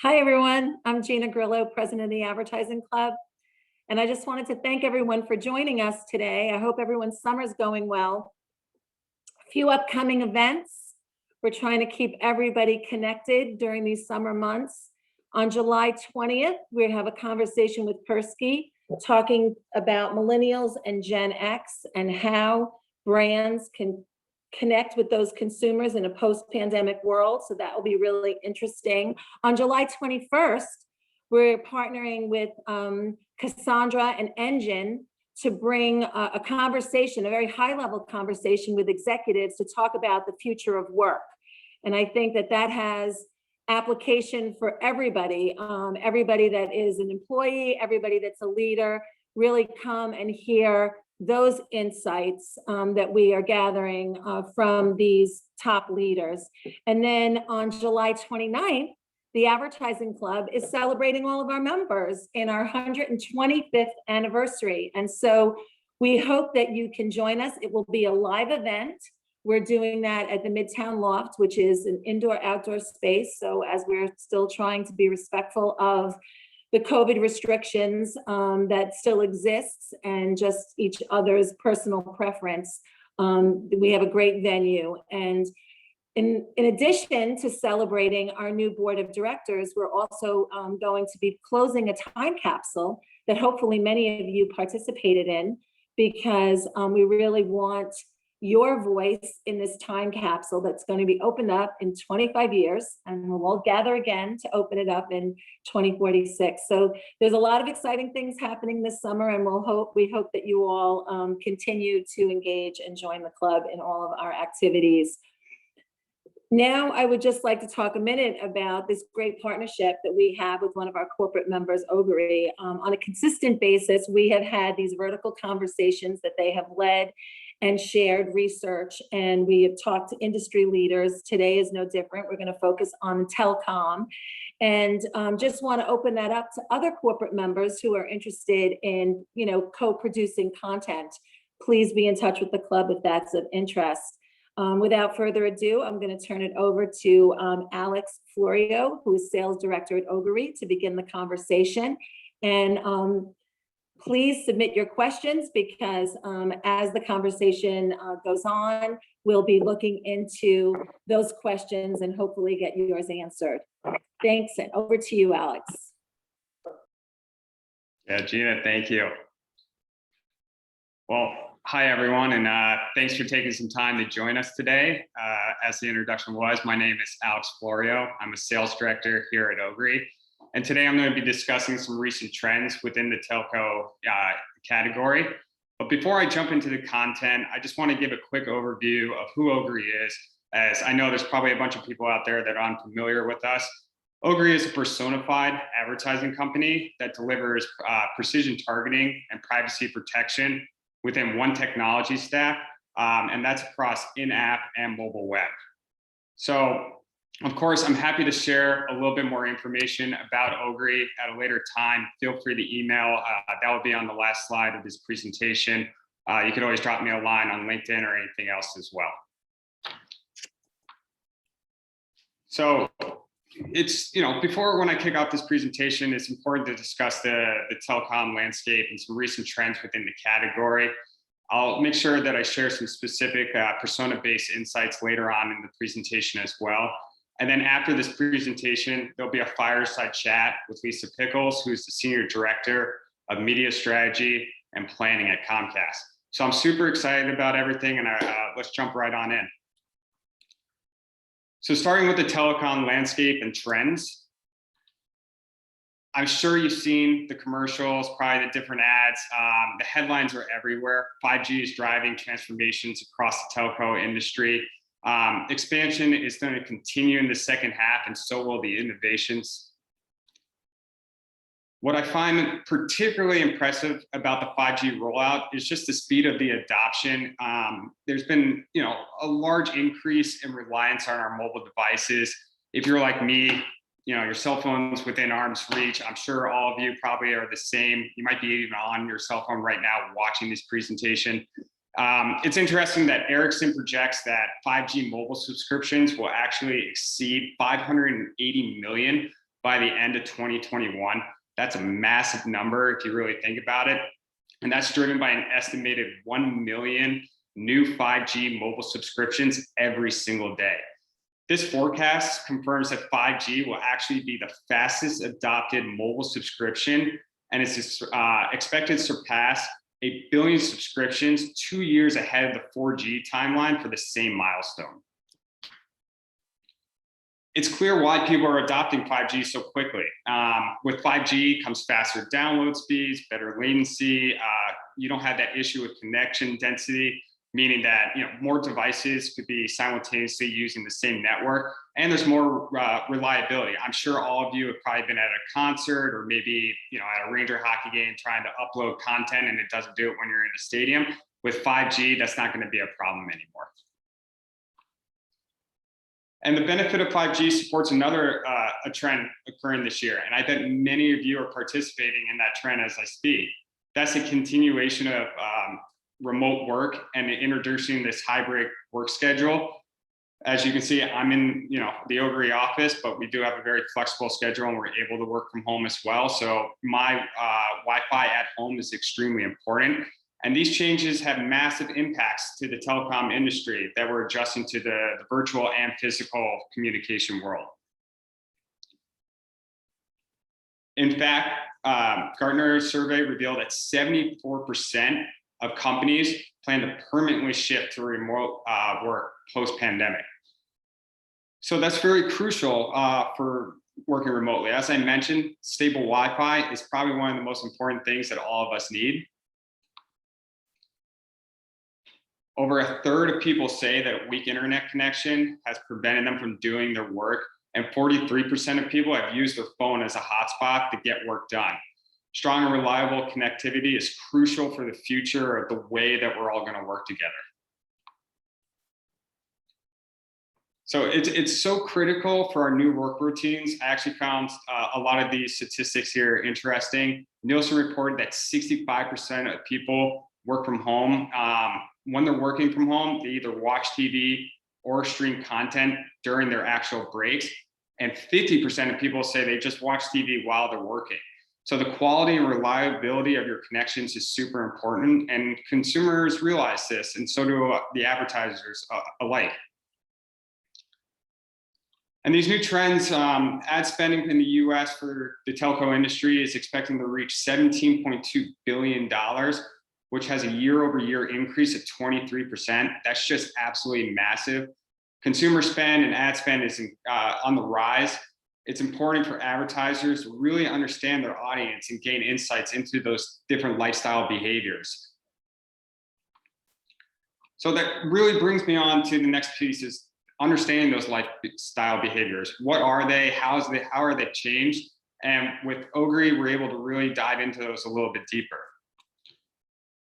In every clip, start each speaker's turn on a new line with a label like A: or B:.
A: Hi, everyone. I'm Gina Grillo, President of the Advertising Club. And I just wanted to thank everyone for joining us today. I hope everyone's summer's going well. A few upcoming events. We're trying to keep everybody connected during these summer months. On July 20th, we have a conversation with Persky talking about millennials and Gen X and how brands can connect with those consumers in a post-pandemic world. So that will be really interesting. On July 21st, we're partnering with Cassandra and Engine to bring a conversation, a very high-level conversation with executives to talk about the future of work. And I think that that has application for everybody, everybody that is an employee, everybody that's a leader, really come and hear those insights that we are gathering from these top leaders. And then on July 29th, the Advertising Club is celebrating all of our members in our 125th anniversary. And so we hope that you can join us. It will be a live event. We're doing that at the Midtown Loft, which is an indoor-outdoor space. So as we're still trying to be respectful of the COVID restrictions that still exists and just each other's personal preference, we have a great venue. And in addition to celebrating our new board of directors, we're also going to be closing a time capsule that hopefully many of you participated in, because we really want your voice in this time capsule that's going to be opened up in 25 years, and we'll all gather again to open it up in 2046. So there's a lot of exciting things happening this summer, and we hope that you all continue to engage and join the club in all of our activities. Now, I would just like to talk a minute about this great partnership that we have with one of our corporate members, Ogury. On a consistent basis, we have had these vertical conversations that they have led and shared research, and we have talked to industry leaders. Today is no different. We're going to focus on telecom, and just want to open that up to other corporate members who are interested in, co-producing content. Please be in touch with the club if that's of interest. Without further ado, I'm going to turn it over to Alex Florio, who is Sales Director at Ogury, to begin the conversation. And please submit your questions, because as the conversation goes on, we'll be looking into those questions and hopefully get yours answered. Thanks, and over to you, Alex.
B: Yeah, Gina, thank you. Well, hi, everyone, and thanks for taking some time to join us today. As the introduction was, my name is Alex Florio. I'm a sales director here at Ogury. And today I'm going to be discussing some recent trends within the telco category. But before I jump into the content, I just want to give a quick overview of who Ogury is, as I know there's probably a bunch of people out there that are unfamiliar with us. Ogury is a personified advertising company that delivers precision targeting and privacy protection within one technology stack, and that's across in-app and mobile web. So, of course, I'm happy to share a little bit more information about Ogury at a later time. Feel free to email. That will be on the last slide of this presentation. You can always drop me a line on LinkedIn or anything else as well. So it's, before when I kick off this presentation, it's important to discuss the telecom landscape and some recent trends within the category. I'll make sure that I share some specific persona-based insights later on in the presentation as well. And then after this presentation, there'll be a fireside chat with Lisa Pickles, who's the Senior Director of Media Strategy and Planning at Comcast. So I'm super excited about everything, and let's jump right on in. So starting with the telecom landscape and trends, I'm sure you've seen the commercials, probably the different ads. The headlines are everywhere. 5G is driving transformations across the telco industry. Expansion is going to continue in the second half, and so will the innovations. What I find particularly impressive about the 5G rollout is just the speed of the adoption. There's been, a large increase in reliance on our mobile devices. If you're like me, your cell phone's within arm's reach. I'm sure all of you probably are the same. You might be even on your cell phone right now watching this presentation. It's interesting that Ericsson projects that 5G mobile subscriptions will actually exceed 580 million by the end of 2021. That's a massive number if you really think about it. And that's driven by an estimated 1 million new 5G mobile subscriptions every single day. This forecast confirms that 5G will actually be the fastest adopted mobile subscription, and it's expected to surpass 1 billion subscriptions 2 years ahead of the 4G timeline for the same milestone. It's clear why people are adopting 5G so quickly. With 5G comes faster download speeds, better latency. You don't have that issue with connection density, meaning that more devices could be simultaneously using the same network, and there's more reliability. I'm sure all of you have probably been at a concert or maybe at a Ranger hockey game trying to upload content and it doesn't do it when you're in the stadium. With 5G, that's not going to be a problem anymore. And the benefit of 5G supports another a trend occurring this year, and I bet many of you are participating in that trend as I speak. That's a continuation of remote work and introducing this hybrid work schedule. As you can see, I'm in the Ogury office, but we do have a very flexible schedule and we're able to work from home as well. So my Wi-Fi at home is extremely important. And these changes have massive impacts to the telecom industry that we're adjusting to the virtual and physical communication world. In fact, Gartner's survey revealed that 74% of companies plan to permanently shift to remote work post-pandemic. So that's very crucial for working remotely. As I mentioned, stable Wi-Fi is probably one of the most important things that all of us need. Over a third of people say that a weak internet connection has prevented them from doing their work, and 43% of people have used their phone as a hotspot to get work done. Strong and reliable connectivity is crucial for the future of the way that we're all going to work together. So it's so critical for our new work routines. I actually found a lot of these statistics here interesting. Nielsen reported that 65% of people work from home. When they're working from home, they either watch TV or stream content during their actual breaks. And 50% of people say they just watch TV while they're working. So the quality and reliability of your connections is super important, and consumers realize this, and so do the advertisers alike. And these new trends, ad spending in the US for the telco industry is expecting to reach $17.2 billion, which has a year-over-year increase of 23%. That's just absolutely massive. Consumer spend and ad spend is on the rise. It's important for advertisers to really understand their audience and gain insights into those different lifestyle behaviors. So that really brings me on to the next piece, is understanding those lifestyle behaviors. What are they? How are they changed? And with Ogury, we're able to really dive into those a little bit deeper.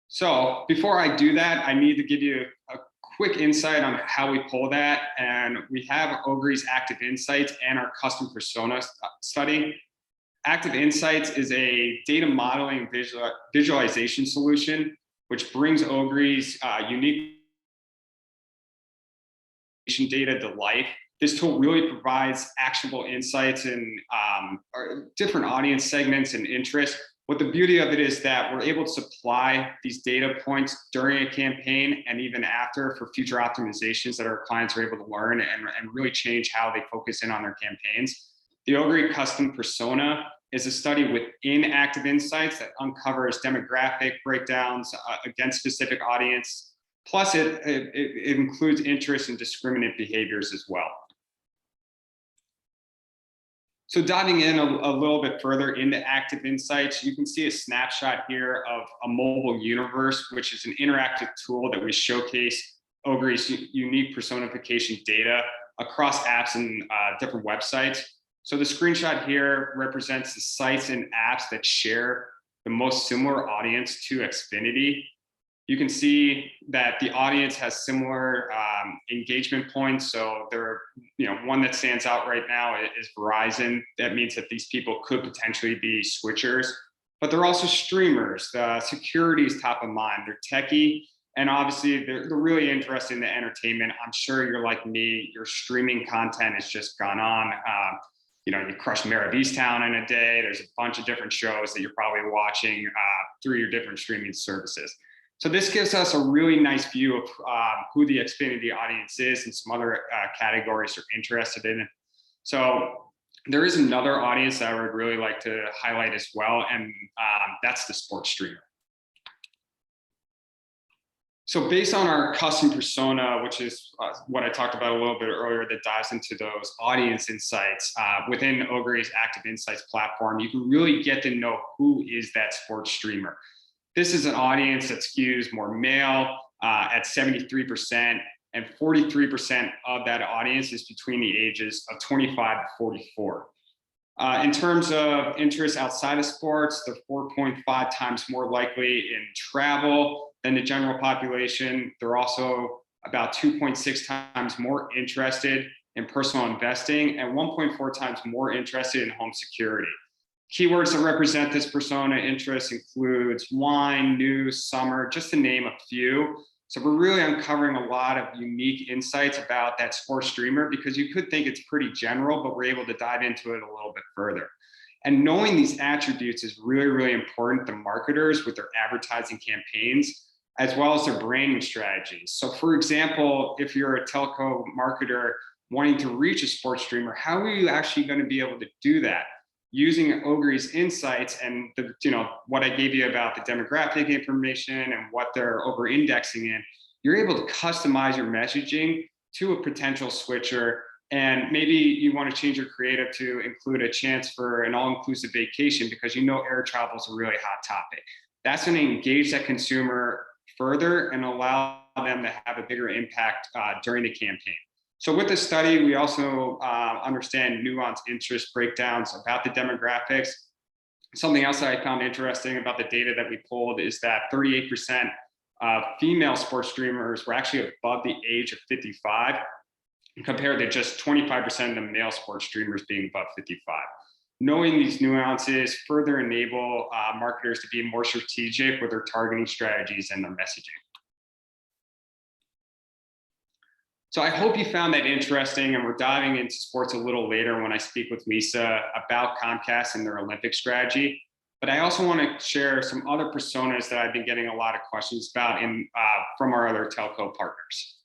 B: So before I do that, I need to give you a quick insight on how we pull that. And we have Ogury's Active Insights and our custom persona study. Active Insights is a data modeling visualization solution, which brings Ogury's unique data to life. This tool really provides actionable insights and different audience segments and interests. What the beauty of it is that we're able to supply these data points during a campaign and even after for future optimizations that our clients are able to learn and really change how they focus in on their campaigns. The Ogury Custom Persona is a study within Active Insights that uncovers demographic breakdowns against specific audience. Plus, it includes interest and discriminant behaviors as well. So diving in a little bit further into Active Insights, you can see a snapshot here of a mobile universe, which is an interactive tool that we showcase Ogury's unique personification data across apps and different websites. So the screenshot here represents the sites and apps that share the most similar audience to Xfinity. You can see that the audience has similar engagement points. So one that stands out right now is Verizon. That means that these people could potentially be switchers, but they're also streamers. Security is top of mind. They're techie, and obviously they're really interested in the entertainment. I'm sure you're like me, your streaming content has just gone on. you crush Mayor of Easttown in a day. There's a bunch of different shows that you're probably watching through your different streaming services. So this gives us a really nice view of who the Xfinity audience is and some other categories they're interested in. So there is another audience that I would really like to highlight as well, and that's the sports streamer. So based on our custom persona, which is what I talked about a little bit earlier, that dives into those audience insights within Ogury's Active Insights platform, you can really get to know who is that sports streamer. This is an audience that skews more male at 73%, and 43% of that audience is between the ages of 25 to 44. In terms of interest outside of sports, they're 4.5 times more likely in travel than the general population. They're also about 2.6 times more interested in personal investing and 1.4 times more interested in home security. Keywords that represent this persona interest includes wine, news, summer, just to name a few. So we're really uncovering a lot of unique insights about that sports streamer, because you could think it's pretty general, but we're able to dive into it a little bit further. And knowing these attributes is really, really important to marketers with their advertising campaigns, as well as their branding strategies. So for example, if you're a telco marketer wanting to reach a sports streamer, how are you actually going to be able to do that? Using Ogury's insights and what I gave you about the demographic information and what they're over-indexing in, you're able to customize your messaging to a potential switcher. And maybe you want to change your creative to include a chance for an all-inclusive vacation because air travel is a really hot topic. That's going to engage that consumer further and allow them to have a bigger impact during the campaign. So with the study, we also understand nuanced interest breakdowns about the demographics. Something else that I found interesting about the data that we pulled is that 38% of female sports streamers were actually above the age of 55, compared to just 25% of the male sports streamers being above 55. Knowing these nuances further enable marketers to be more strategic with their targeting strategies and their messaging. So I hope you found that interesting, and we're diving into sports a little later when I speak with Lisa about Comcast and their Olympic strategy. But I also want to share some other personas that I've been getting a lot of questions about from our other telco partners.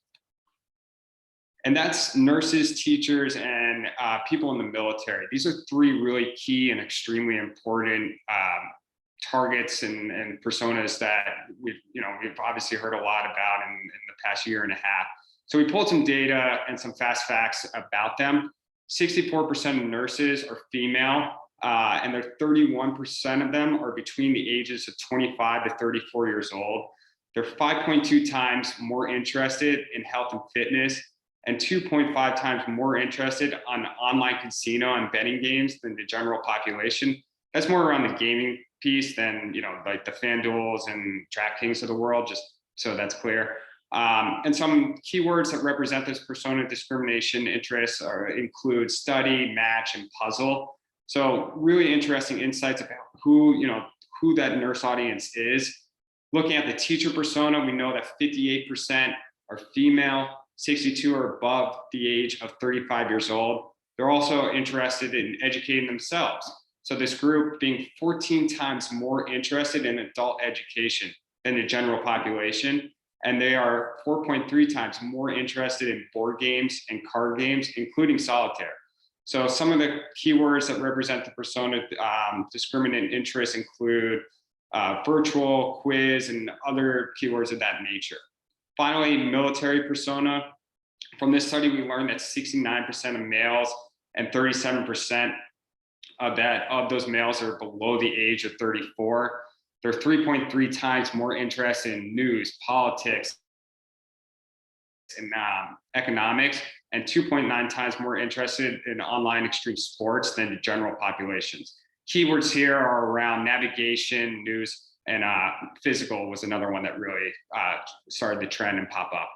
B: And that's nurses, teachers, and people in the military. These are three really key and extremely important targets and personas that we've obviously heard a lot about in the past year and a half. So we pulled some data and some fast facts about them. 64% of nurses are female, and 31% of them are between the ages of 25 to 34 years old. They're 5.2 times more interested in health and fitness, and 2.5 times more interested on online casino and betting games than the general population. That's more around the gaming piece than like the FanDuels and DraftKings of the world, just so that's clear. And some keywords that represent this persona discrimination interests include study, match, and puzzle. So really interesting insights about who that nurse audience is. Looking at the teacher persona, we know that 58% are female, 62 are above the age of 35 years old. They're also interested in educating themselves. So this group being 14 times more interested in adult education than the general population. And they are 4.3 times more interested in board games and card games, including solitaire. So some of the keywords that represent the persona discriminant interests include virtual, quiz, and other keywords of that nature. Finally, military persona. From this study, we learned that 69% of males and 37% of those males are below the age of 34. They're 3.3 times more interested in news, politics, and economics, and 2.9 times more interested in online extreme sports than the general populations. Keywords here are around navigation, news, and physical was another one that really started the trend and pop up.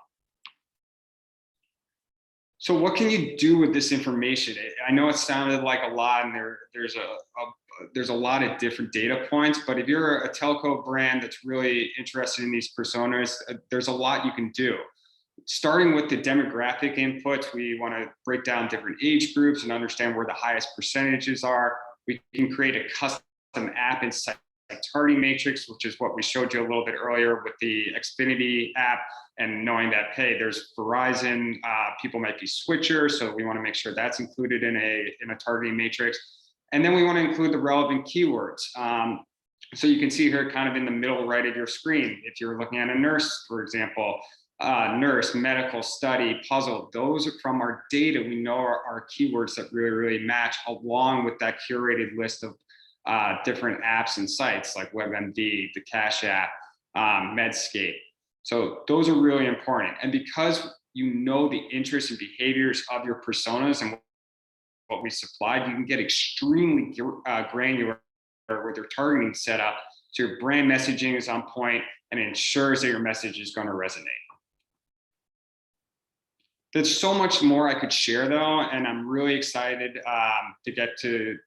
B: So what can you do with this information? I know it sounded like a lot, and there's a lot of different data points, but if you're a telco brand that's really interested in these personas, there's a lot you can do. starting with the demographic inputs, we want to break down different age groups and understand where the highest percentages are. We can create a custom app inside targeting matrix, which is what we showed you a little bit earlier with the Xfinity app, and knowing that, hey, there's Verizon, people might be switchers, so we want to make sure that's included in a targeting matrix. And then we want to include the relevant keywords. So you can see here kind of in the middle right of your screen, if you're looking at a nurse, for example, nurse, medical, study, puzzle, those are from our data. We know our keywords that really match, along with that curated list of different apps and sites like WebMD, the Cash App, Medscape. So those are really important. And because you know the interests and behaviors of your personas and what we supplied, you can get extremely granular with your targeting setup, so your brand messaging is on point and it ensures that your message is going to resonate. There's so much more I could share though, and I'm really excited to get to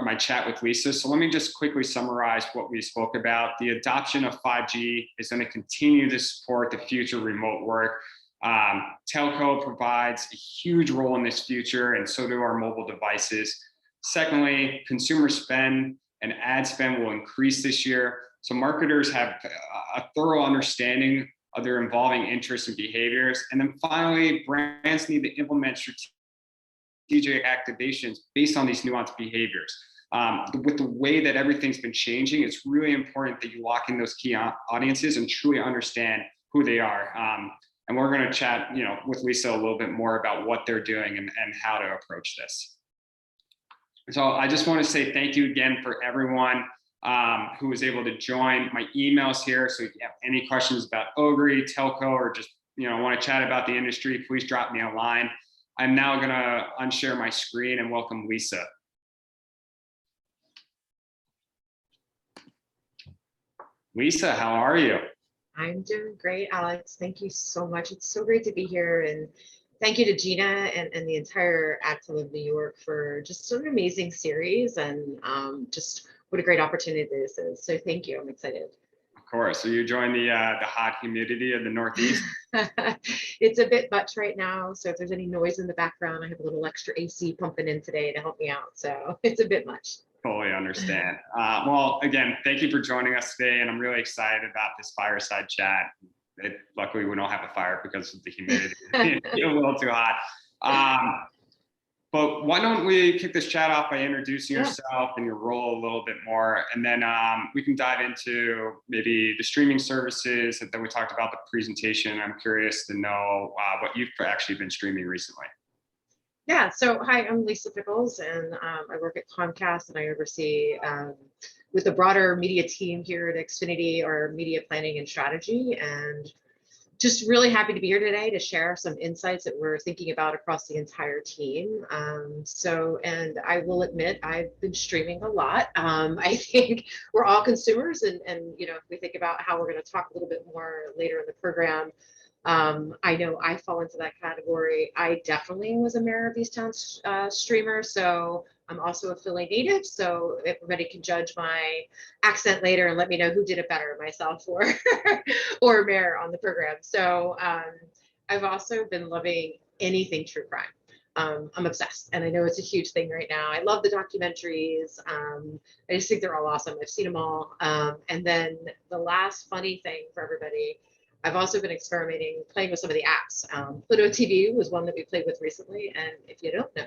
B: my chat with Lisa. So let me just quickly summarize what we spoke about. The adoption of 5G is going to continue to support the future remote work. Telco provides a huge role in this future, and so do our mobile devices. Secondly, consumer spend and ad spend will increase this year. So marketers have a thorough understanding of their evolving interests and behaviors. And then finally, brands need to implement strategic activations based on these nuanced behaviors. With the way that everything's been changing, it's really important that you lock in those key audiences and truly understand who they are. And we're going to chat, with Lisa a little bit more about what they're doing and how to approach this. So I just want to say thank you again for everyone who was able to join. My email's here, so if you have any questions about Ogury, Telco, or just want to chat about the industry, please drop me a line. I'm now going to unshare my screen and welcome Lisa. Lisa, how are you?
C: I'm doing great, Alex. Thank you so much. It's so great to be here. And thank you to Gina and the entire ad team of New York for just an amazing series, and just what a great opportunity this is. So thank you. I'm excited.
B: Of course. So you joined the hot humidity of the Northeast?
C: It's a bit much right now. So if there's any noise in the background, I have a little extra AC pumping in today to help me out. So it's a bit much.
B: Totally understand. Well, again, thank you for joining us today, and I'm really excited about this fireside chat. Luckily, we don't have a fire because of the humidity. It's a little too hot. But why don't we kick this chat off by introducing yourself and your role a little bit more, and then we can dive into maybe the streaming services that we talked about, the presentation. I'm curious to know what you've actually been streaming recently.
C: Yeah, so hi, I'm Lisa Pickles, and I work at Comcast, and I oversee, with the broader media team here at Xfinity, our media planning and strategy, and just really happy to be here today to share some insights that we're thinking about across the entire team. And I will admit, I've been streaming a lot. I think we're all consumers, and if we think about how we're going to talk a little bit more later in the program, I know I fall into that category. I definitely was a Mayor of Easttown streamer, so I'm also a Philly native, so everybody can judge my accent later and let me know who did it better, myself or or Mayor on the program. So I've also been loving anything true crime. I'm obsessed, and I know it's a huge thing right now. I love the documentaries. I just think they're all awesome. I've seen them all. And then the last funny thing for everybody, I've also been experimenting, playing with some of the apps. Pluto TV was one that we played with recently, and if you don't know,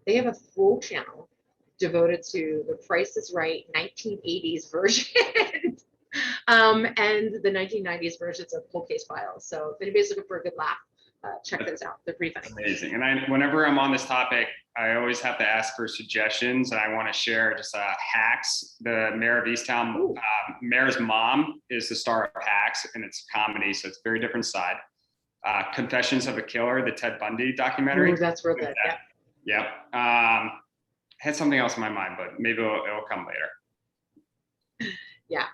C: they have a full channel devoted to The Price is Right 1980s version and the 1990s versions of Cold Case Files. So if anybody's looking for a good laugh, check those out. They're pretty funny.
B: Amazing. And whenever I'm on this topic, I always have to ask for suggestions, and I want to share just hacks. The Mayor of Easttown, Mayor's mom is the star of Hacks, and it's a comedy, so it's a very different side. Confessions of a Killer, the Ted Bundy documentary.
C: Ooh, that's real good.
B: Yep. Had something else in my mind, but maybe it'll come later.
C: Yeah.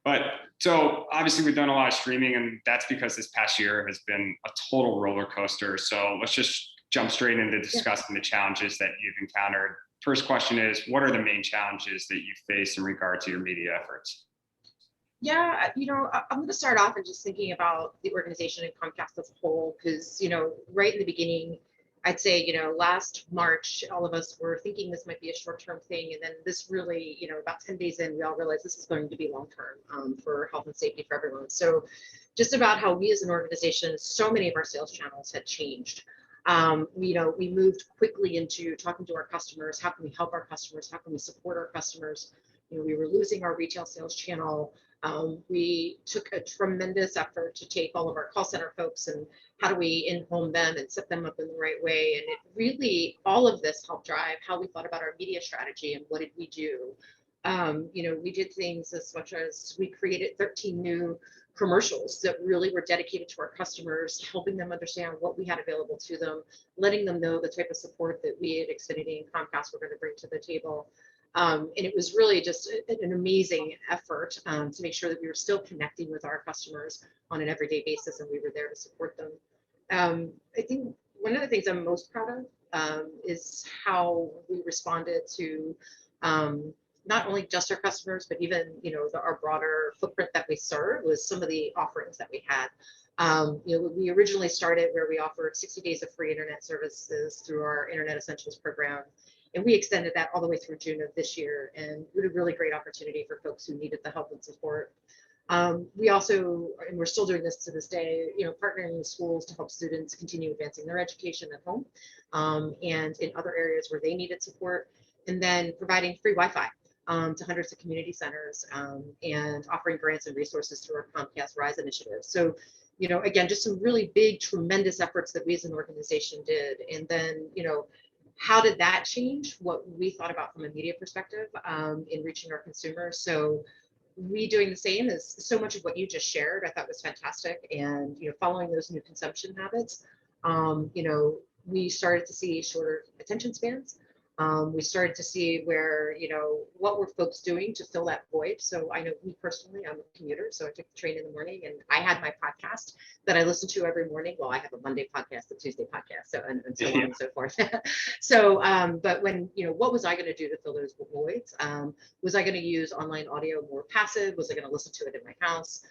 B: But so obviously we've done a lot of streaming, and that's because this past year has been a total roller coaster. So let's just jump straight into discussing the challenges that you've encountered. First question is, what are the main challenges that you face in regard to your media efforts?
C: Yeah, I'm going to start off and just thinking about the organization and Comcast as a whole, because, right in the beginning, I'd say, last March, all of us were thinking this might be a short-term thing. And then this really, about 10 days in, we all realized this is going to be long-term for health and safety for everyone. So just about how we as an organization, so many of our sales channels had changed. We moved quickly into talking to our customers. How can we help our customers? How can we support our customers? We were losing our retail sales channel. We took a tremendous effort to take all of our call center folks and how do we in-home them and set them up in the right way. And it really, all of this helped drive how we thought about our media strategy and what did we do. We did things as much as we created 13 new commercials that really were dedicated to our customers, helping them understand what we had available to them, letting them know the type of support that we at Xfinity and Comcast were going to bring to the table. And it was really just an amazing effort to make sure that we were still connecting with our customers on an everyday basis and we were there to support them. I think one of the things I'm most proud of is how we responded to not only just our customers, but even our broader footprint that we serve was some of the offerings that we had. We originally started where we offered 60 days of free internet services through our Internet Essentials program. And we extended that all the way through June of this year, and what a really great opportunity for folks who needed the help and support. We also, and we're still doing this to this day, partnering with schools to help students continue advancing their education at home and in other areas where they needed support, and then providing free Wi-Fi to hundreds of community centers and offering grants and resources through our Comcast Rise initiative. So, again, just some really big, tremendous efforts that we as an organization did. And then, how did that change what we thought about from a media perspective in reaching our consumers? So we doing the same as so much of what you just shared, I thought was fantastic. And, following those new consumption habits, we started to see shorter attention spans. We started to see where, what were folks doing to fill that void. So I know me personally, I'm a commuter, so I took the train in the morning and I had my podcast that I listen to every morning. Well, I have a Monday podcast, a Tuesday podcast, so and so on and so forth. So, but when, what was I going to do to fill those voids? Was I going to use online audio more passive? Was I going to listen to it in my house?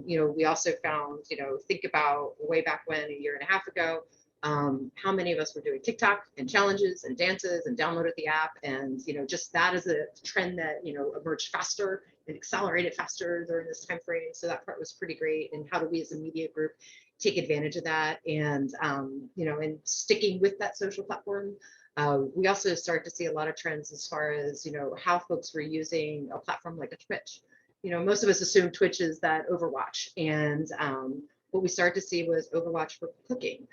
C: We also found, think about way back when, a year and a half ago, how many of us were doing TikTok and challenges and dances and downloaded the app. And, just that is a trend that, emerged faster and accelerated faster during this time frame. So that part was pretty great. And how do we as a media group take advantage of that? And, and sticking with that social platform, we also start to see a lot of trends as far as, how folks were using a platform like a Twitch. Most of us assume Twitch is that Overwatch. And what we started to see was Overwatch for cooking.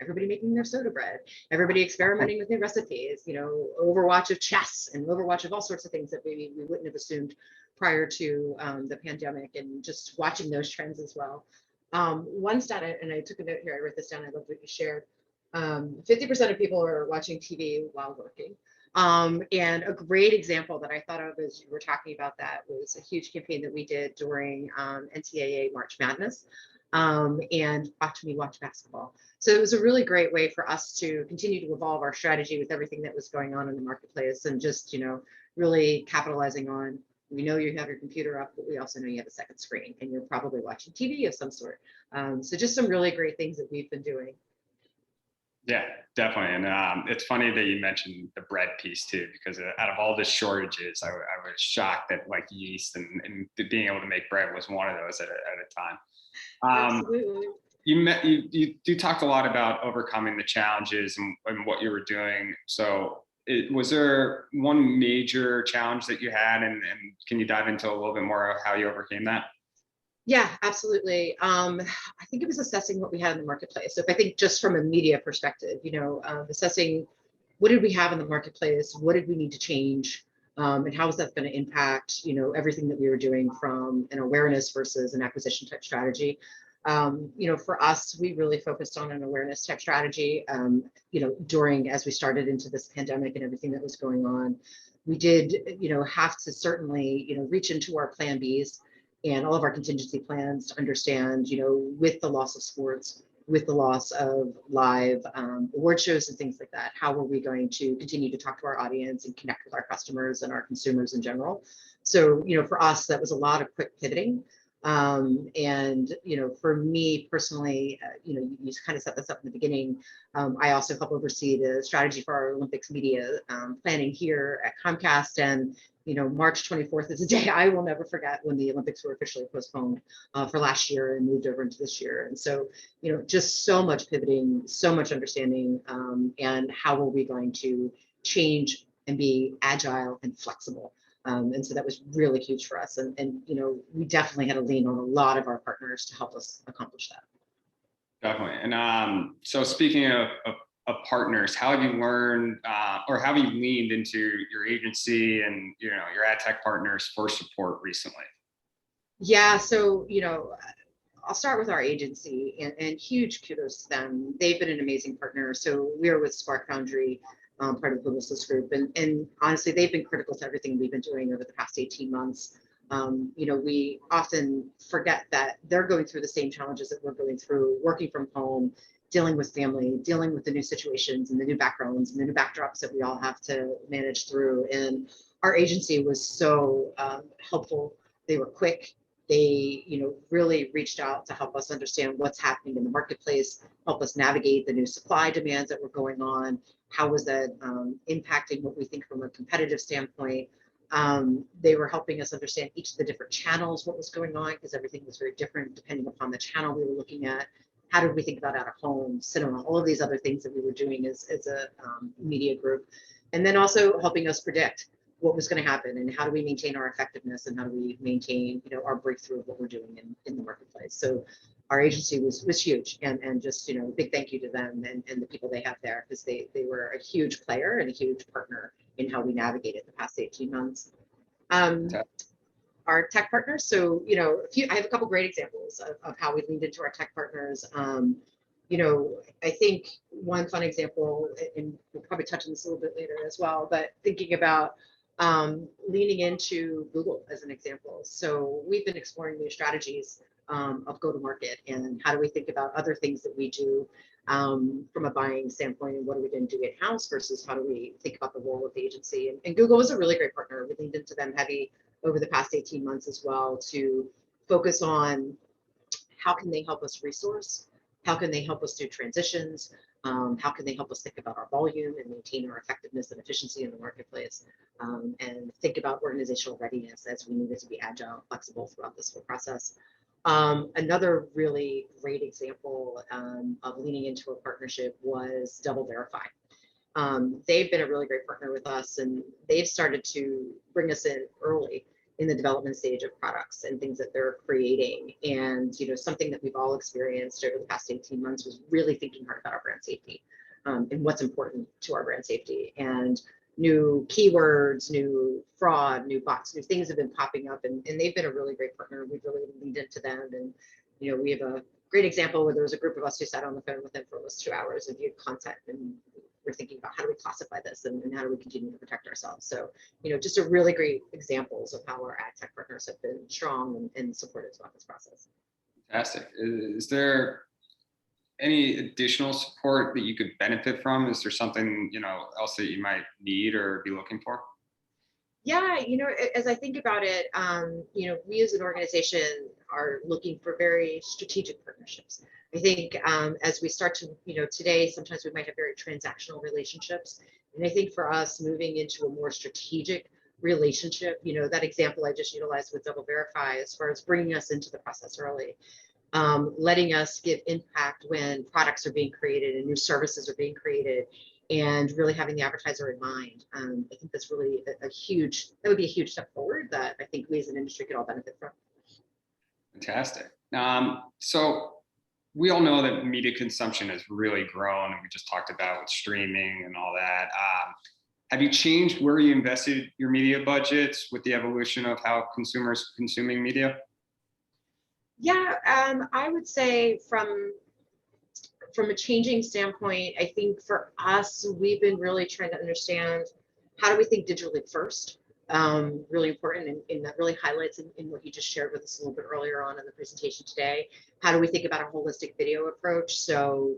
C: Everybody making their soda bread, everybody experimenting with new recipes, Overwatch of chess and Overwatch of all sorts of things that maybe we wouldn't have assumed prior to the pandemic, and just watching those trends as well. One stat, and I took a note here, I wrote this down, I love what you shared. 50% of people are watching TV while working. And a great example that I thought of as you were talking about that was a huge campaign that we did during NCAA March Madness. And Watch Me Watch Basketball. So it was a really great way for us to continue to evolve our strategy with everything that was going on in the marketplace, and just, really capitalizing on, we know you have your computer up, but we also know you have a second screen and you're probably watching TV of some sort. So just some really great things that we've been doing.
B: Yeah, definitely. And it's funny that you mentioned the bread piece too, because out of all the shortages, I was shocked that like yeast and being able to make bread was one of those at a time.
C: Absolutely.
B: You talked a lot about overcoming the challenges and what you were doing. So was there one major challenge that you had, and can you dive into a little bit more of how you overcame that?
C: Yeah, absolutely. I think it was assessing what we had in the marketplace. So if I think just from a media perspective, assessing what did we have in the marketplace, what did we need to change, and how is that going to impact, everything that we were doing from an awareness versus an acquisition type strategy. For us, we really focused on an awareness type strategy, during, as we started into this pandemic and everything that was going on. We did, have to certainly, reach into our plan Bs and all of our contingency plans to understand, with the loss of sports, with the loss of live award shows and things like that, how are we going to continue to talk to our audience and connect with our customers and our consumers in general? So, for us, that was a lot of quick pivoting. And, for me personally, you kind of set this up in the beginning. I also help oversee the strategy for our Olympics media planning here at Comcast. And, March 24th is a day I will never forget, when the Olympics were officially postponed for last year and moved over into this year. And so, just so much pivoting, so much understanding, and how are we going to change and be agile and flexible. And so that was really huge for us. And we definitely had to lean on a lot of our partners to help us accomplish that.
B: Definitely. And so speaking of partners, how have you learned or how have you leaned into your agency and your ad tech partners for support recently?
C: Yeah, so I'll start with our agency, and huge kudos to them. They've been an amazing partner. So we are with Spark Foundry, part of the Publicis Group, and honestly, they've been critical to everything we've been doing over the past 18 months. We often forget that they're going through the same challenges that we're going through, working from home, dealing with family, dealing with the new situations and the new backgrounds and the new backdrops that we all have to manage through. And our agency was so helpful. They were quick. They, really reached out to help us understand what's happening in the marketplace, help us navigate the new supply demands that were going on. How was that impacting what we think from a competitive standpoint? They were helping us understand each of the different channels, what was going on, because everything was very different depending upon the channel we were looking at. How did we think about out of home, cinema, all of these other things that we were doing as a media group. And then also helping us predict what was going to happen and how do we maintain our effectiveness and how do we maintain, our breakthrough of what we're doing in the marketplace. So our agency was huge, and just, a big thank you to them and the people they have there, because they were a huge player and a huge partner in how we navigated the past 18 months. Our tech partners. So, I have a couple great examples of how we leaned into our tech partners. I think one fun example, and we'll probably touch on this a little bit later as well, but thinking about leaning into Google as an example. So we've been exploring new strategies of go-to-market, and how do we think about other things that we do from a buying standpoint, and what are we going to do in-house versus how do we think about the role of the agency. And Google was a really great partner. We leaned into them heavy over the past 18 months as well, to focus on how can they help us resource, how can they help us do transitions, how can they help us think about our volume and maintain our effectiveness and efficiency in the marketplace, and think about organizational readiness as we needed to be agile, flexible throughout this whole process. Another really great example of leaning into a partnership was Double Verify. They've been a really great partner with us, and they've started to bring us in early in the development stage of products and things that they're creating. And, something that we've all experienced over the past 18 months was really thinking hard about our brand safety and what's important to our brand safety. And new keywords, new fraud, new bots, new things have been popping up, and they've been a really great partner. We've really leaned into them. And, we have a great example where there was a group of us who sat on the phone with them for almost 2 hours and viewed content, and we're thinking about how do we classify this and how do we continue to protect ourselves. So, just a really great examples of how our ad tech partners have been strong and supportive throughout this process.
B: Fantastic. Is there any additional support that you could benefit from? Is there something, else that you might need or be looking for?
C: Yeah, as I think about it, we as an organization are looking for very strategic partnerships. I think as we start to, today, sometimes we might have very transactional relationships. And I think for us, moving into a more strategic relationship, that example I just utilized with Double Verify, as far as bringing us into the process early, letting us give impact when products are being created and new services are being created, and really having the advertiser in mind. I think that's really that would be a huge step forward that I think we as an industry could all benefit from.
B: Fantastic. So we all know that media consumption has really grown, and we just talked about with streaming and all that. Have you changed where you invested your media budgets with the evolution of how consumers consuming media?
C: Yeah, I would say from a changing standpoint, I think for us, we've been really trying to understand how do we think digitally first. Really important, and that really highlights in what you just shared with us a little bit earlier on in the presentation today. How do we think about a holistic video approach? So,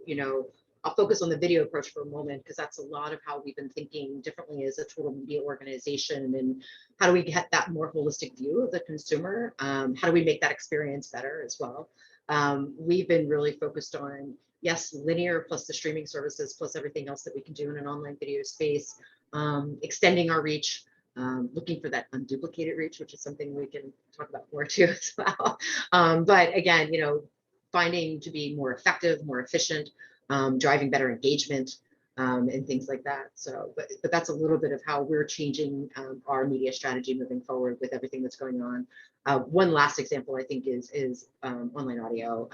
C: I'll focus on the video approach for a moment because that's a lot of how we've been thinking differently as a total media organization. And how do we get that more holistic view of the consumer? How do we make that experience better as well? We've been really focused on, yes, linear plus the streaming services plus everything else that we can do in an online video space, extending our reach, looking for that unduplicated reach, which is something we can talk about more too as well. But again, finding to be more effective, more efficient, driving better engagement, and things like that. So, but that's a little bit of how we're changing our media strategy moving forward with everything that's going on. One last example, I think, is online audio.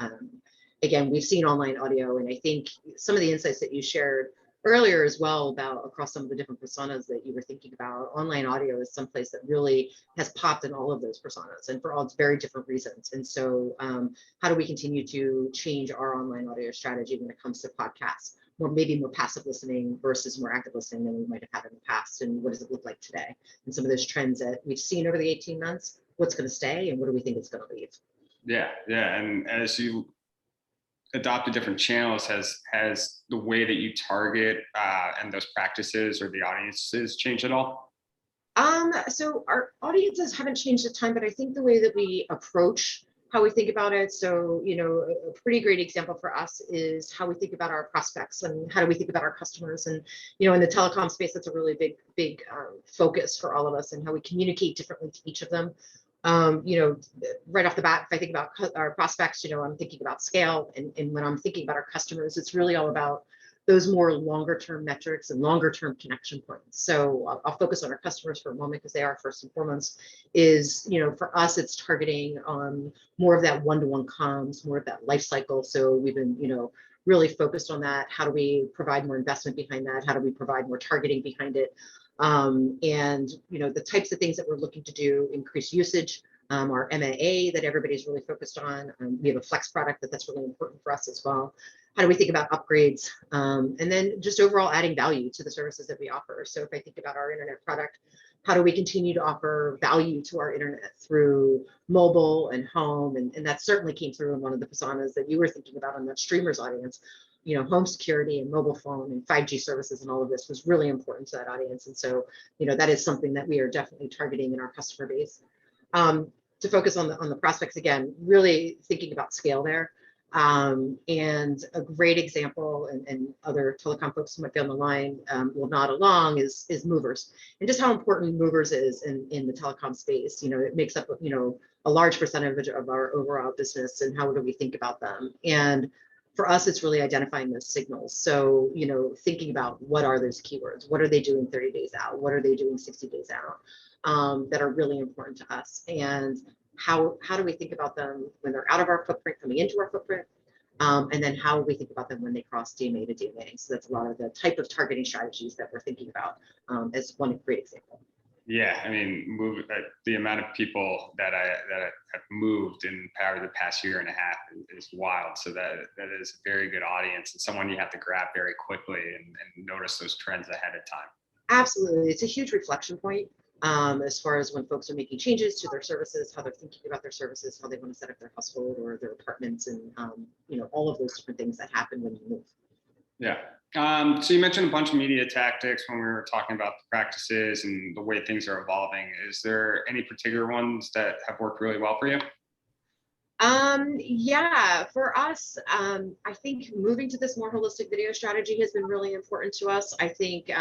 C: Again, we've seen online audio, and I think some of the insights that you shared earlier as well about across some of the different personas that you were thinking about, online audio is someplace that really has popped in all of those personas, and for all its very different reasons. And so how do we continue to change our online audio strategy when it comes to podcasts, maybe more passive listening versus more active listening than we might have had in the past, and what does it look like today? And some of those trends that we've seen over the 18 months, what's going to stay and what do we think is going to leave?
B: Yeah, and as you adopted different channels, has the way that you target and those practices or the audiences changed at all?
C: So our audiences haven't changed a ton, but I think the way that we approach how we think about it. So, a pretty great example for us is how we think about our prospects and how do we think about our customers. And, in the telecom space, that's a really big focus for all of us, and how we communicate differently to each of them. Right off the bat, if I think about our prospects, I'm thinking about scale. And when I'm thinking about our customers, it's really all about those more longer term metrics and longer term connection points. So I'll focus on our customers for a moment because they are first and foremost. Is, for us, it's targeting on more of that one-to-one comms, more of that life cycle. So we've been, really focused on that. How do we provide more investment behind that? How do we provide more targeting behind it? And the types of things that we're looking to do: increase usage, our MAA that everybody's really focused on. We have a flex product that's really important for us as well. How do we think about upgrades? And then just overall adding value to the services that we offer. So if I think about our internet product, how do we continue to offer value to our internet through mobile and home? And that certainly came through in one of the personas that you were thinking about on that streamer's audience. Home security and mobile phone and 5G services and all of this was really important to that audience. And so, that is something that we are definitely targeting in our customer base. To focus on the prospects, again, really thinking about scale there. And a great example, and other telecom folks who might be on the line will nod along, is movers, and just how important movers is in the telecom space. It makes up, a large percentage of our overall business, and how do we think about them? And for us, it's really identifying those signals. So, thinking about what are those keywords, what are they doing 30 days out, what are they doing 60 days out, that are really important to us, and how do we think about them when they're out of our footprint, coming into our footprint, and then how we think about them when they cross DMA to DMA. So that's a lot of the type of targeting strategies that we're thinking about, as one great example.
B: Yeah, I mean, the amount of people that have moved in the past year and a half is wild. So that is a very good audience, and someone you have to grab very quickly and notice those trends ahead of time.
C: Absolutely, it's a huge reflection point. As far as when folks are making changes to their services, how they're thinking about their services, how they want to set up their household or their apartments, and all of those different things that happen when you move.
B: Yeah. So you mentioned a bunch of media tactics when we were talking about the practices and the way things are evolving. Is there any particular ones that have worked really well for you?
C: Yeah, for us, I think moving to this more holistic video strategy has been really important to us. I think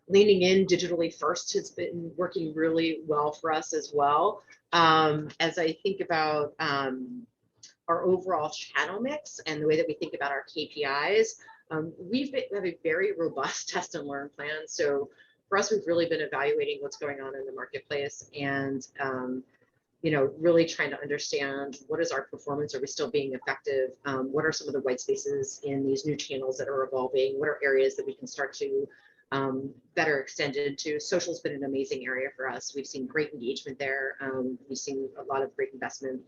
C: leaning in digitally first has been working really well for us as well. As I think about our overall channel mix and the way that we think about our KPIs, we have a very robust test and learn plan. So for us, we've really been evaluating what's going on in the marketplace, and really trying to understand what is our performance. Are we still being effective? What are some of the white spaces in these new channels that are evolving? What are areas that we can start to better extend into? Social's been an amazing area for us. We've seen great engagement there. We've seen a lot of great investment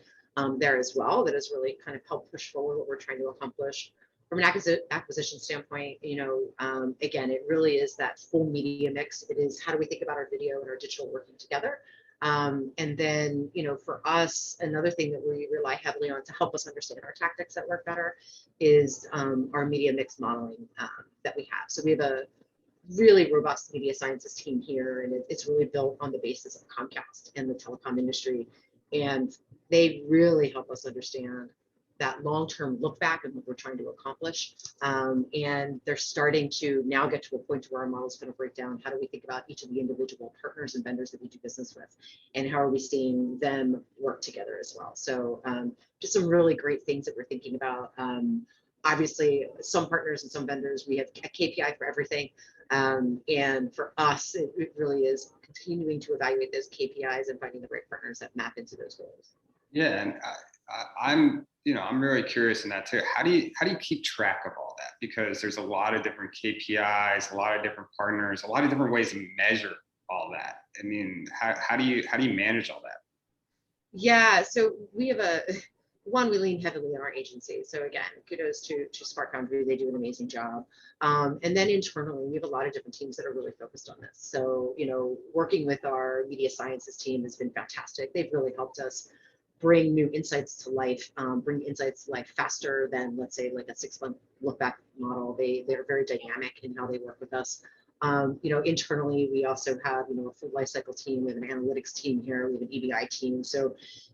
C: there as well that has really kind of helped push forward what we're trying to accomplish. From an acquisition standpoint, again, it really is that full media mix. It is how do we think about our video and our digital working together? And then, for us, another thing that we rely heavily on to help us understand our tactics that work better is our media mix modeling that we have. So we have a really robust media sciences team here, and it's really built on the basis of Comcast and the telecom industry. And they really help us understand that long-term look back and what we're trying to accomplish. And they're starting to now get to a point where our model is going to break down. How do we think about each of the individual partners and vendors that we do business with, and how are we seeing them work together as well? So just some really great things that we're thinking about. Obviously, some partners and some vendors, we have a KPI for everything. And for us, it really is continuing to evaluate those KPIs and finding the right partners that map into those goals.
B: Yeah, and I'm really curious in that too. How do you keep track of all that? Because there's a lot of different KPIs, a lot of different partners, a lot of different ways to measure all that. I mean, how do you manage all that?
C: Yeah, so we have we lean heavily on our agency. So again, kudos to Spark Foundry, they do an amazing job. And then internally, we have a lot of different teams that are really focused on this. So, working with our media sciences team has been fantastic. They've really helped us bring new insights to life, bring insights to life faster than, let's say, like a 6-month look back model. They're very dynamic in how they work with us. Internally, we also have, a full lifecycle team. We have an analytics team here. We have an EBI team.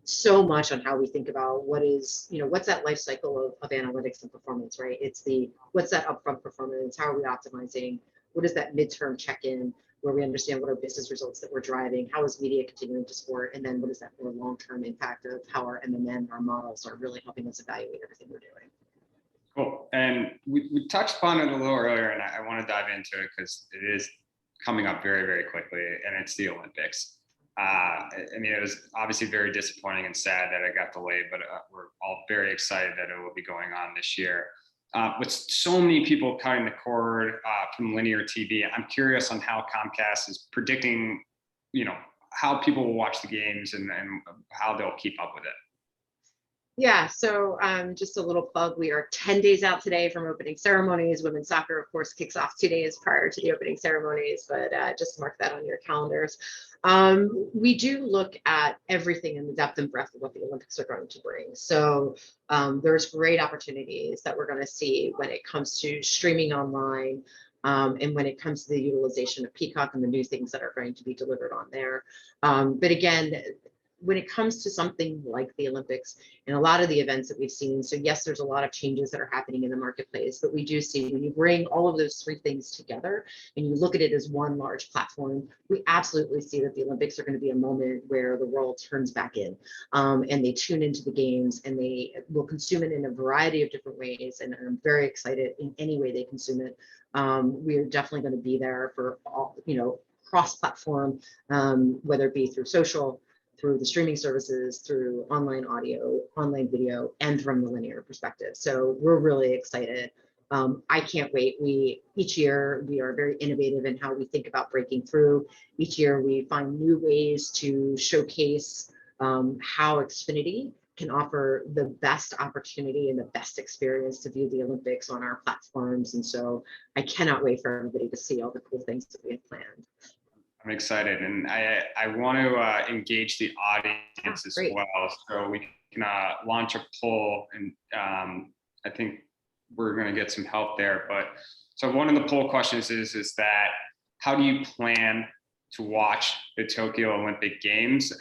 C: So much on how we think about what's that life cycle of analytics and performance, right? It's what's that upfront performance? How are we optimizing? What is that midterm check-in where we understand what are business results that we're driving? How is media continuing to support? And then what is that more long-term impact of how our MMM, our models are really helping us evaluate everything we're doing?
B: Cool. And we touched upon it a little earlier, and I want to dive into it because it is coming up very, very quickly, and it's the Olympics. I mean, it was obviously very disappointing and sad that it got delayed, but we're all very excited that it will be going on this year. With so many people cutting the cord from linear TV, I'm curious on how Comcast is predicting, how people will watch the games and how they'll keep up with it.
C: Yeah, so just a little plug. We are 10 days out today from opening ceremonies. Women's soccer, of course, kicks off 2 days prior to the opening ceremonies, but just mark that on your calendars. We do look at everything in the depth and breadth of what the Olympics are going to bring. So there's great opportunities that we're going to see when it comes to streaming online, and when it comes to the utilization of Peacock and the new things that are going to be delivered on there. But again, when it comes to something like the Olympics and a lot of the events that we've seen, so yes, there's a lot of changes that are happening in the marketplace, but we do see when you bring all of those three things together and you look at it as one large platform, we absolutely see that the Olympics are going to be a moment where the world turns back in, and they tune into the games and they will consume it in a variety of different ways. And I'm very excited in any way they consume it. We are definitely going to be there for all, cross-platform, whether it be through social, through the streaming services, through online audio, online video, and from the linear perspective. So we're really excited. I can't wait. Each year we are very innovative in how we think about breaking through. Each year we find new ways to showcase how Xfinity can offer the best opportunity and the best experience to view the Olympics on our platforms. And so I cannot wait for everybody to see all the cool things that we have planned.
B: I'm excited, and I want to engage the audience as
C: Great.
B: well. So we can launch a poll, and I think we're going to get some help there. But so one of the poll questions is that how do you plan to watch the Tokyo Olympic Games? So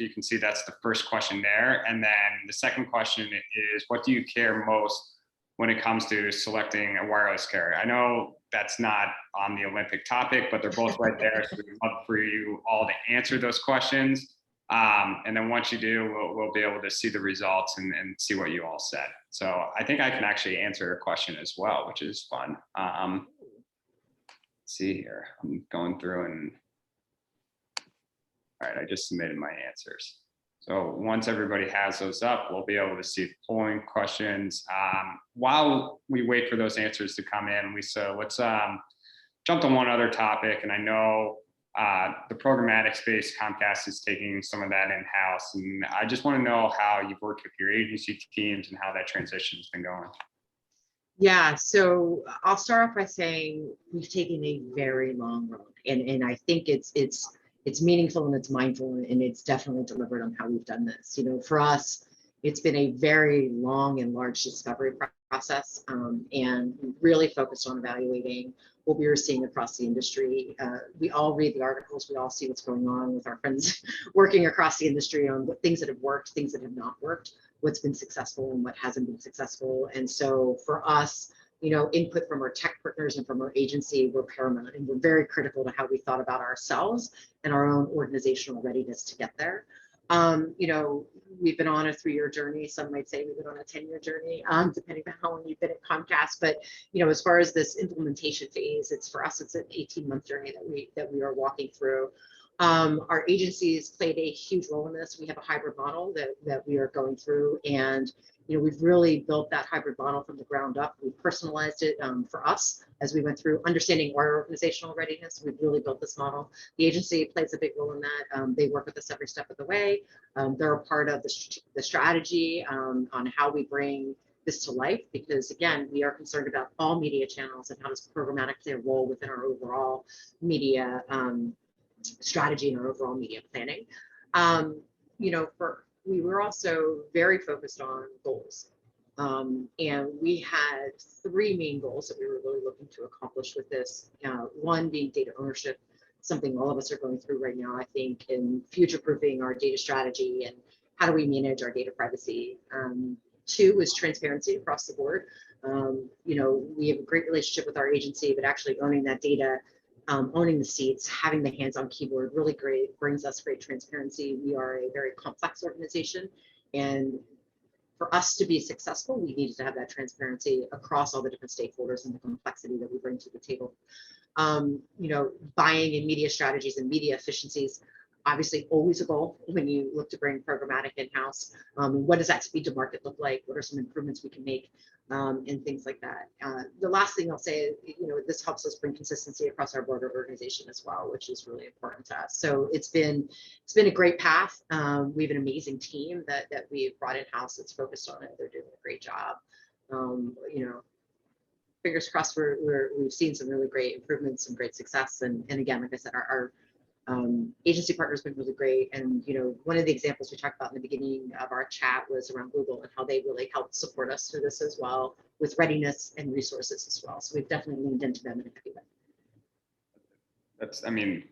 B: you can see that's the first question there, and then the second question is, what do you care most when it comes to selecting a wireless carrier? I know that's not on the Olympic topic, but they're both right there. So we'd love for you all to answer those questions. And then once you do, we'll be able to see the results and see what you all said. So I think I can actually answer a question as well, which is fun. Let's see here, I'm going through and, all right, I just submitted my answers. So once everybody has those up, we'll be able to see the polling questions. While we wait for those answers to come in, Lisa, let's jump to one other topic. And I know the programmatic space, Comcast is taking some of that in-house. And I just want to know how you've worked with your agency teams and how that transition has been going.
C: Yeah, so I'll start off by saying we've taken a very long road, and I think it's it's meaningful and it's mindful, and it's definitely delivered on how we've done this. For us, it's been a very long and large discovery process, and we really focused on evaluating what we were seeing across the industry. We all read the articles, we all see what's going on with our friends working across the industry on what things that have worked, things that have not worked, what's been successful and what hasn't been successful. And so for us, input from our tech partners and from our agency were paramount, and we're very critical to how we thought about ourselves and our own organizational readiness to get there. We've been on a 3-year journey. Some might say we've been on a 10-year journey, depending on how long you've been at Comcast. But as far as this implementation phase, for us, it's an 18-month journey that we are walking through. Our agencies played a huge role in this. We have a hybrid model that we are going through, and we've really built that hybrid model from the ground up. We personalized it for us as we went through understanding our organizational readiness. We've really built this model. The agency plays a big role in that. They work with us every step of the way. They're a part of the strategy on how we bring this to life, because again, we are concerned about all media channels and how does programmatic play a role within our overall media strategy and our overall media planning. We were also very focused on goals. And we had 3 main goals that we were really looking to accomplish with this. One being data ownership, something all of us are going through right now, I think, in future-proofing our data strategy and how do we manage our data privacy. 2 is transparency across the board. We have a great relationship with our agency, but actually owning that data, owning the seats, having the hands on keyboard, really great, brings us great transparency. We are a very complex organization, and for us to be successful, we needed to have that transparency across all the different stakeholders and the complexity that we bring to the table. Buying and media strategies and media efficiencies, obviously always a goal when you look to bring programmatic in-house. What does that speed to market look like? What are some improvements we can make, and things like that. The last thing I'll say, this helps us bring consistency across our broader organization as well, which is really important to us. So it's been a great path. We have an amazing team that we've brought in-house that's focused on it. They're doing a great job. Fingers crossed, we've seen some really great improvements, some great success. And again, like I said, our agency partners been really great. And one of the examples we talked about in the beginning of our chat was around Google and how they really helped support us through this as well, with readiness and resources as well. So we've definitely leaned into them in a heavy way.
B: That's,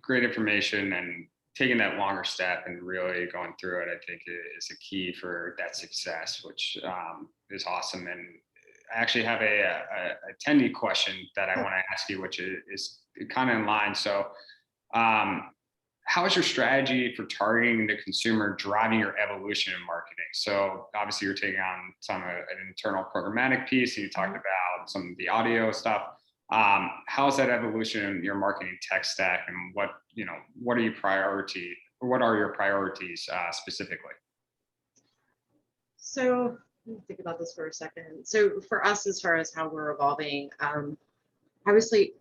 B: great information, and taking that longer step and really going through it, I think, is a key for that success, which is awesome. And I actually have a attendee question that I want to ask you, which is kind of in line. So how is your strategy for targeting the consumer driving your evolution in marketing? So obviously you're taking on an internal programmatic piece, and you talked about some of the audio stuff. How is that evolution in your marketing tech stack, and what are your priorities specifically?
C: So let me think about this for a second. So for us, as far as how we're evolving, obviously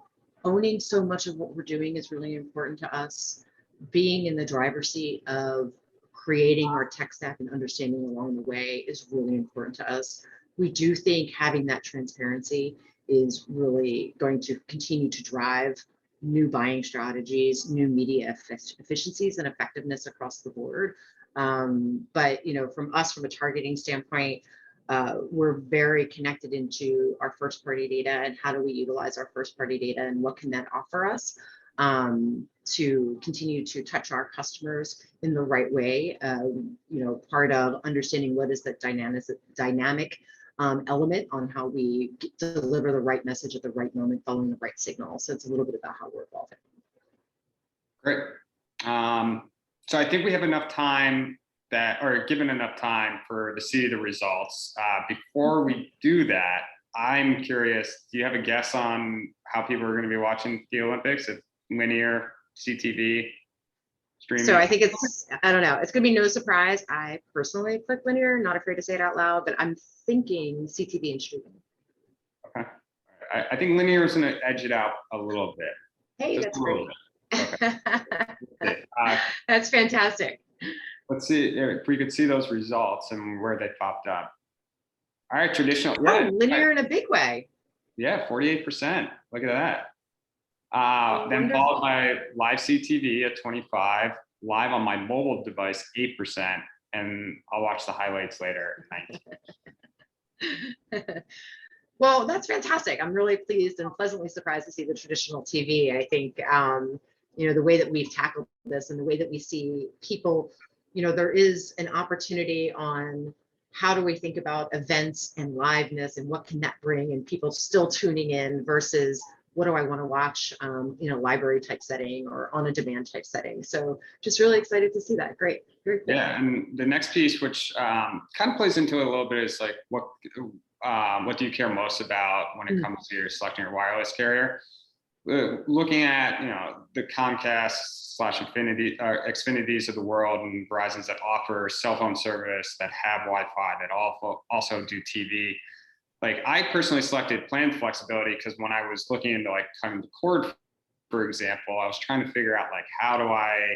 C: owning so much of what we're doing is really important to us. Being in the driver's seat of creating our tech stack and understanding along the way is really important to us. We do think having that transparency is really going to continue to drive new buying strategies, new media efficiencies and effectiveness across the board. But from a targeting standpoint, we're very connected into our first party data and how do we utilize our first party data and what can that offer us to continue to touch our customers in the right way. Part of understanding what is that dynamic element on how we deliver the right message at the right moment, following the right signal. So it's a little bit about how we're evolving.
B: Great. So I think we have enough time given enough time to see the results. Before we do that, I'm curious, do you have a guess on how people are going to be watching the Olympics? If linear, CTV, streaming?
C: So I think I don't know, it's going to be no surprise. I personally click linear, not afraid to say it out loud, but I'm thinking CTV and streaming.
B: Okay. I think linear is going to edge it out a little bit.
C: Hey, that's great.
B: Okay.
C: That's fantastic.
B: Let's see if we could see those results and where they popped up. All right, traditional.
C: Yeah, linear in a big way.
B: Yeah, 48%. Look at that. Then
C: Wonderful.
B: followed by live CTV at 25, live on my mobile device 8%, and I'll watch the highlights later at 19.
C: Well, that's fantastic. I'm really pleased and pleasantly surprised to see the traditional TV. I think, the way that we've tackled this and the way that we see people, there is an opportunity on how do we think about events and liveness and what can that bring and people still tuning in versus what do I want to watch, library type setting or on a demand type setting. So just really excited to see that. Great. Very cool.
B: Yeah, and the next piece, which kind of plays into it a little bit, is like what do you care most about when it comes to your selecting your wireless carrier? Looking at the Comcast / Xfinities of the world and Verizons that offer cell phone service, that have Wi-Fi, that also do TV. Like, I personally selected plan flexibility because when I was looking into like cutting the cord, for example, I was trying to figure out like how do I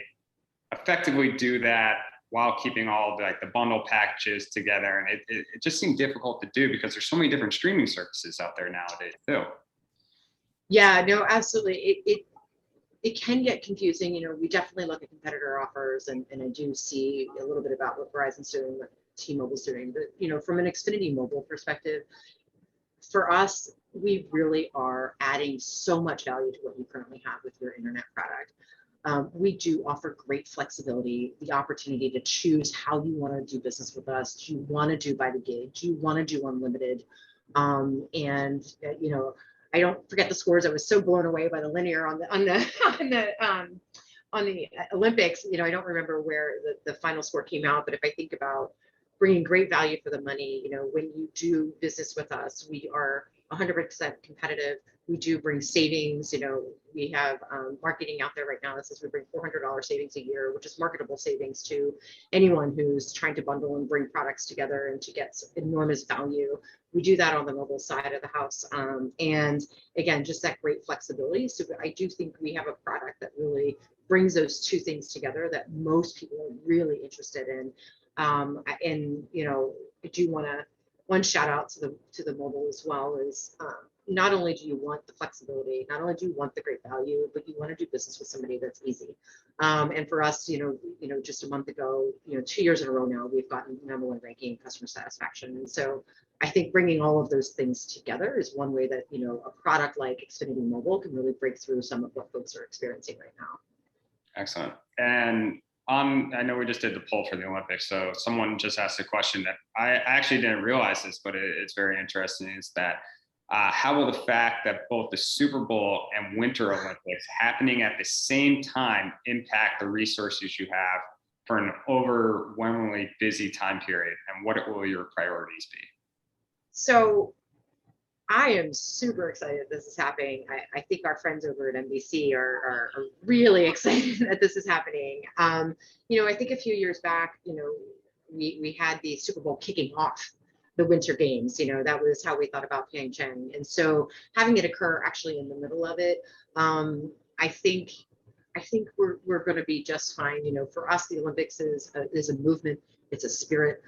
B: effectively do that while keeping all the, like, the bundle packages together. And it just seemed difficult to do because there's so many different streaming services out there nowadays too.
C: Yeah, no, absolutely. It can get confusing. We definitely look at competitor offers and I do see a little bit about what Verizon's doing, what T-Mobile's doing. But, from an Xfinity mobile perspective, for us, we really are adding so much value to what you currently have with your internet product. We do offer great flexibility, the opportunity to choose how you want to do business with us. Do you want to do by the gig? Do you want to do unlimited? I don't forget the scores. I was so blown away by the linear on the Olympics. I don't remember where the final score came out, but if I think about bringing great value for the money, when you do business with us, we are 100% competitive. We do bring savings. We have marketing out there right now that says we bring $400 savings a year, which is marketable savings to anyone who's trying to bundle and bring products together and to get enormous value. We do that on the mobile side of the house. And again, just that great flexibility. So I do think we have a product that really brings those two things together that most people are really interested in. I do want to, one shout out to the mobile as well is not only do you want the flexibility, not only do you want the great value, but you want to do business with somebody that's easy. And for us, just a month ago, 2 years in a row now, we've gotten #1 ranking in customer satisfaction. And so I think bringing all of those things together is one way that, a product like Xfinity Mobile can really break through some of what folks are experiencing right now.
B: Excellent. And I know we just did the poll for the Olympics, so someone just asked a question that I actually didn't realize this, but it's very interesting, is that how will the fact that both the Super Bowl and Winter Olympics happening at the same time impact the resources you have for an overwhelmingly busy time period, and what will your priorities be?
C: So I am super excited this is happening. I think our friends over at NBC are really excited that this is happening. I think a few years back, we had the Super Bowl kicking off the Winter Games. That was how we thought about Pyeongchang. And so having it occur actually in the middle of it, I think we're going to be just fine. For us, the Olympics is a movement. It's a spirit.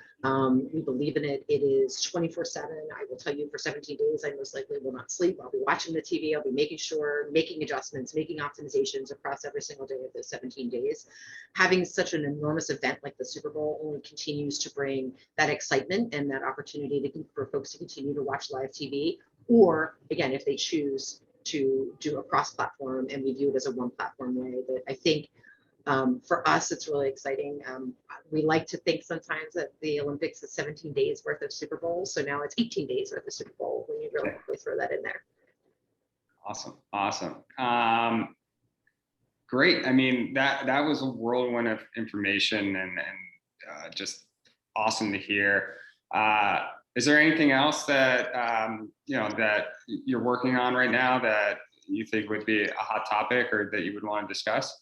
C: We believe in it. It is 24/7. I will tell you, for 17 days, I most likely will not sleep. I'll be watching the TV. I'll be making adjustments, making optimizations across every single day of those 17 days. Having such an enormous event like the Super Bowl only continues to bring that excitement and that opportunity for folks to continue to watch live TV, or again, if they choose to do a cross-platform, and we view it as a one-platform way. But I think for us, it's really exciting. We like to think sometimes that the Olympics is 17 days worth of Super Bowls. So now it's 18 days worth of Super Bowl when you really throw that in there.
B: Awesome. Great. I mean, that was a whirlwind of information and just awesome to hear. Is there anything else that, that you're working on right now that you think would be a hot topic or that you would want to discuss?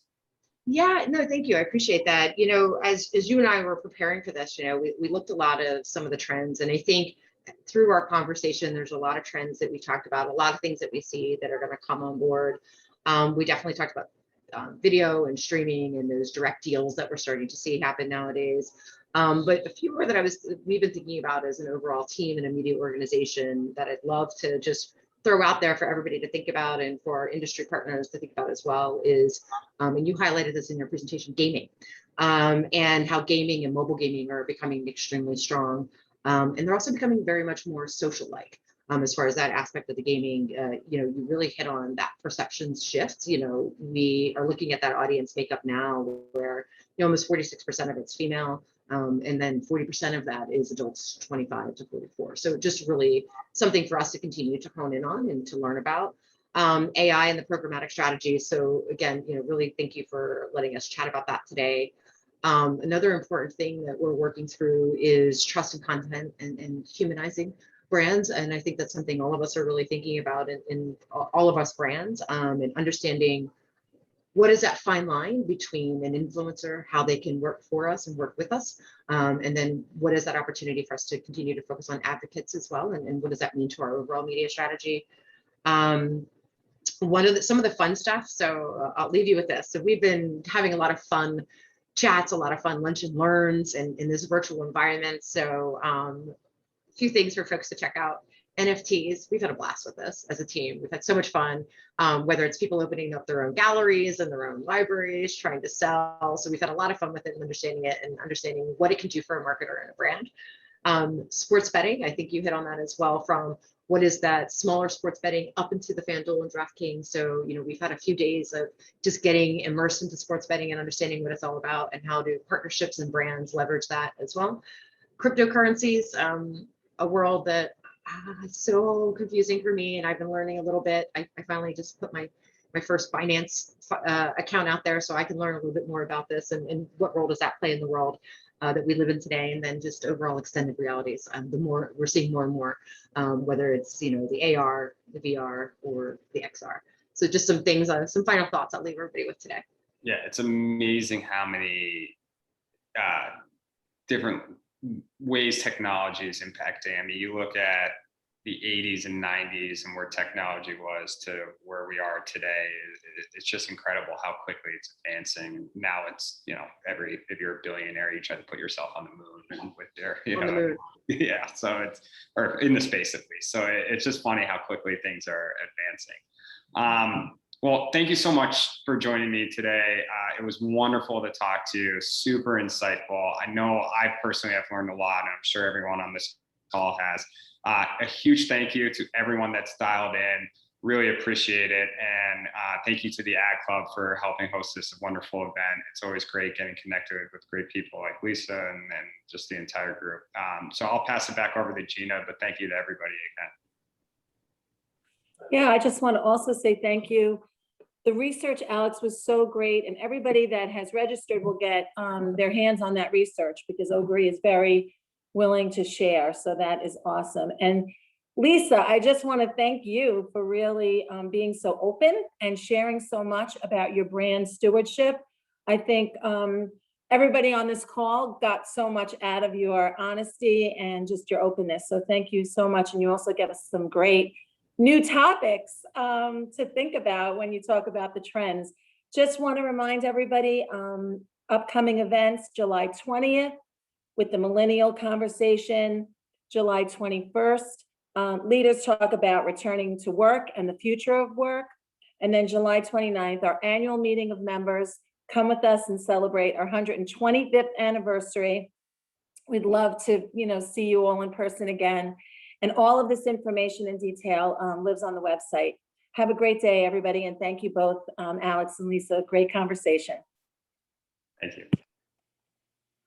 C: Yeah, no, thank you. I appreciate that. As you and I were preparing for this, we looked a lot of some of the trends, and I think through our conversation, there's a lot of trends that we talked about, a lot of things that we see that are going to come on board. We definitely talked about video and streaming and those direct deals that we're starting to see happen nowadays. But a few more that we've been thinking about as an overall team and a media organization that I'd love to just throw out there for everybody to think about and for our industry partners to think about as well is, and you highlighted this in your presentation, gaming, and how gaming and mobile gaming are becoming extremely strong. And they're also becoming very much more social-like. As far as that aspect of the gaming, you really hit on that perceptions shift. We are looking at that audience makeup now where almost 46% of it's female, and then 40% of that is adults 25 to 44. So just really something for us to continue to hone in on and to learn about. AI and the programmatic strategy. So again, really thank you for letting us chat about that today. Another important thing that we're working through is trust and content and humanizing brands. And I think that's something all of us are really thinking about in all of us brands, and understanding what is that fine line between an influencer, how they can work for us and work with us, and then what is that opportunity for us to continue to focus on advocates as well, and what does that mean to our overall media strategy. Some of the fun stuff, so I'll leave you with this. So we've been having a lot of fun chats, a lot of fun lunch and learns in this virtual environment. So a few things for folks to check out. NFTs, we've had a blast with this as a team. We've had so much fun, whether it's people opening up their own galleries and their own libraries, trying to sell. So we've had a lot of fun with it and understanding it and understanding what it can do for a marketer and a brand. Sports betting, I think you hit on that as well, from what is that smaller sports betting up into the FanDuel and DraftKings. So, we've had a few days of just getting immersed into sports betting and understanding what it's all about and how do partnerships and brands leverage that as well. Cryptocurrencies, a world that is so confusing for me, and I've been learning a little bit. I finally just put my first finance account out there so I can learn a little bit more about this and what role does that play in the world that we live in today, and then just overall extended realities. The more we're seeing more and more, whether it's the AR, the VR, or the XR. So just some things, some final thoughts I'll leave everybody with today.
B: Yeah, it's amazing how many different ways technology is impacting. I mean, you look at the 80s and 90s and where technology was to where we are today. It's just incredible how quickly it's advancing. Now it's, if you're a billionaire, you try to put yourself on the moon and with their,
C: On the moon.
B: Yeah, so or in the space at least. So it's just funny how quickly things are advancing. Well, thank you so much for joining me today. It was wonderful to talk to you, super insightful. I know I personally have learned a lot, and I'm sure everyone on this call has. A huge thank you to everyone that's dialed in. Really appreciate it. And thank you to the Ad Club for helping host this wonderful event. It's always great getting connected with great people like Lisa and just the entire group. So I'll pass it back over to Gina, but thank you to everybody again.
A: Yeah, I just want to also say thank you. The research, Alex, was so great, and everybody that has registered will get their hands on that research because Ogury is very willing to share. So that is awesome. And Lisa, I just want to thank you for really being so open and sharing so much about your brand stewardship. I think everybody on this call got so much out of your honesty and just your openness. So thank you so much. And you also gave us some great new topics to think about when you talk about the trends. Just want to remind everybody, upcoming events, July 20th with the Millennial Conversation, July 21st. Leaders talk about returning to work and the future of work. And then July 29th, our annual meeting of members. Come with us and celebrate our 125th anniversary. We'd love to, see you all in person again. And all of this information in detail lives on the website. Have a great day, everybody. And thank you both, Alex and Lisa. Great conversation.
B: Thank you.